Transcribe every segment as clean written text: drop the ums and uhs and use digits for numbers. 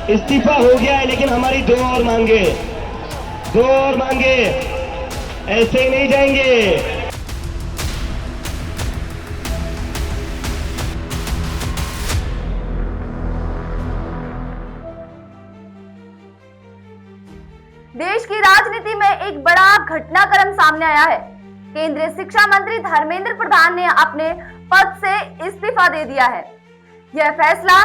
इस्तीफा हो गया है, लेकिन हमारी दो और मांगे, ऐसे ही नहीं जाएंगे। देश की राजनीति में एक बड़ा घटनाक्रम सामने आया है। केंद्रीय शिक्षा मंत्री धर्मेंद्र प्रधान ने अपने पद से इस्तीफा दे दिया है। यह फैसला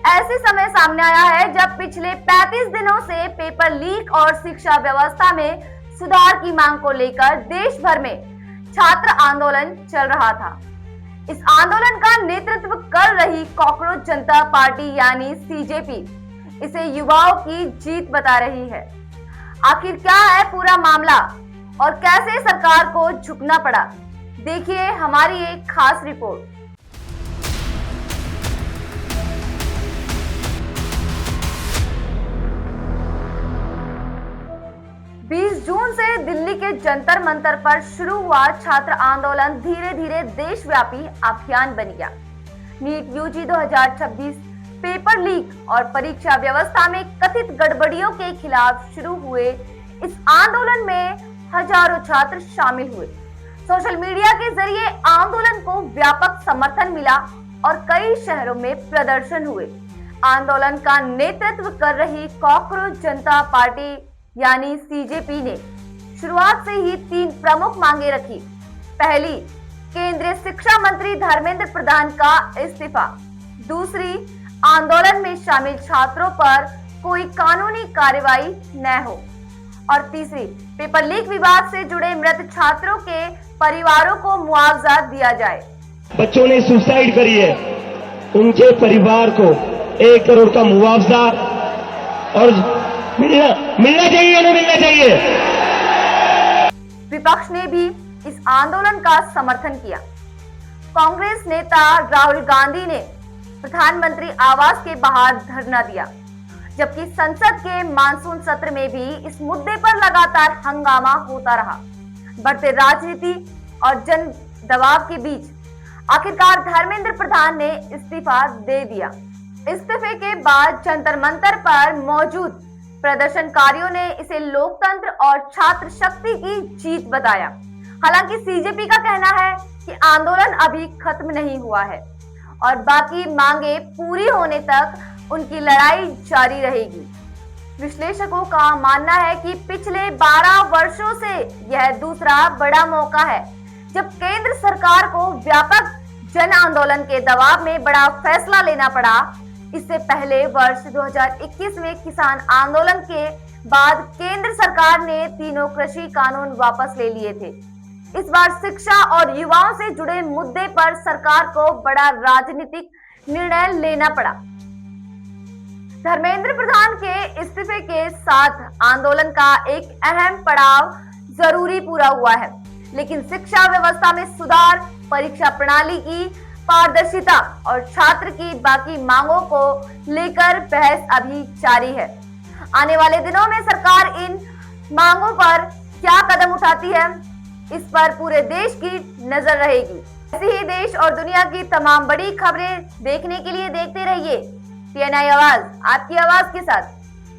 ऐसे समय सामने आया है जब पिछले 35 दिनों से पेपर लीक और शिक्षा व्यवस्था में सुधार की मांग को लेकर देश भर में छात्र आंदोलन चल रहा था। इस आंदोलन का नेतृत्व कर रही कॉकरोच जनता पार्टी यानी सीजेपी इसे युवाओं की जीत बता रही है। आखिर क्या है पूरा मामला और कैसे सरकार को झुकना पड़ा, देखिए हमारी एक खास रिपोर्ट। 20 जून से दिल्ली के जंतर मंतर पर शुरू हुआ छात्र आंदोलन धीरे धीरे देशव्यापी अभियान बन गया। नीट यूजी 2026 पेपर लीक और परीक्षा व्यवस्था में कथित गड़बड़ियों के खिलाफ शुरू हुए इस आंदोलन में हजारों छात्र शामिल हुए। सोशल मीडिया के जरिए आंदोलन को व्यापक समर्थन मिला और कई शहरों में प्रदर्शन हुए। आंदोलन का नेतृत्व कर रही कॉकरोच जनता पार्टी यानी सीजेपी ने शुरुआत से ही 3 प्रमुख मांगे रखी। पहली, केंद्रीय शिक्षा मंत्री धर्मेंद्र प्रधान का इस्तीफा। दूसरी, आंदोलन में शामिल छात्रों पर कोई कानूनी कार्रवाई न हो। और तीसरी, पेपर लीक विवाद से जुड़े मृत छात्रों के परिवारों को मुआवजा दिया जाए। बच्चों ने सुसाइड करी है, उनके परिवार को 1 करोड़ का मुआवजा और मिलना चाहिए, नहीं मिलना चाहिए। विपक्ष ने भी इस आंदोलन का समर्थन किया। कांग्रेस नेता राहुल गांधी ने प्रधानमंत्री आवास के बाहर धरना दिया, जबकि संसद के मानसून सत्र में भी इस मुद्दे पर लगातार हंगामा होता रहा। बढ़ते राजनीति और जन दबाव के बीच आखिरकार धर्मेंद्र प्रधान ने इस्तीफा दे दिया। इस्तीफे के बाद जंतर मंतर पर मौजूद प्रदर्शनकारियों ने इसे लोकतंत्र और छात्र शक्ति की जीत बताया। हालांकि सीजेपी का कहना है कि आंदोलन अभी खत्म नहीं हुआ है और बाकी मांगे पूरी होने तक उनकी लड़ाई जारी रहेगी। विश्लेषकों का मानना है कि पिछले 12 वर्षों से यह दूसरा बड़ा मौका है जब केंद्र सरकार को व्यापक जन आंदोलन के दबाव में बड़ा फैसला लेना पड़ा। इससे पहले वर्ष 2021 में किसान आंदोलन के बाद केंद्र सरकार ने तीनों कृषि कानून वापस ले लिए थे। इस बार शिक्षा और युवाओं से जुड़े मुद्दे पर सरकार को बड़ा राजनीतिक निर्णय लेना पड़ा। धर्मेंद्र प्रधान के इस्तीफे के साथ आंदोलन का एक अहम पड़ाव जरूरी पूरा हुआ है, लेकिन शिक्षा व्यवस्था में सुधार, परीक्षा प्रणाली की पारदर्शिता और छात्र की बाकी मांगों को लेकर बहस अभी जारी है। आने वाले दिनों में सरकार इन मांगों पर क्या कदम उठाती है, इस पर पूरे देश की नजर रहेगी। ऐसी ही देश और दुनिया की तमाम बड़ी खबरें देखने के लिए देखते रहिए PNI आवाज, आपकी आवाज के साथ।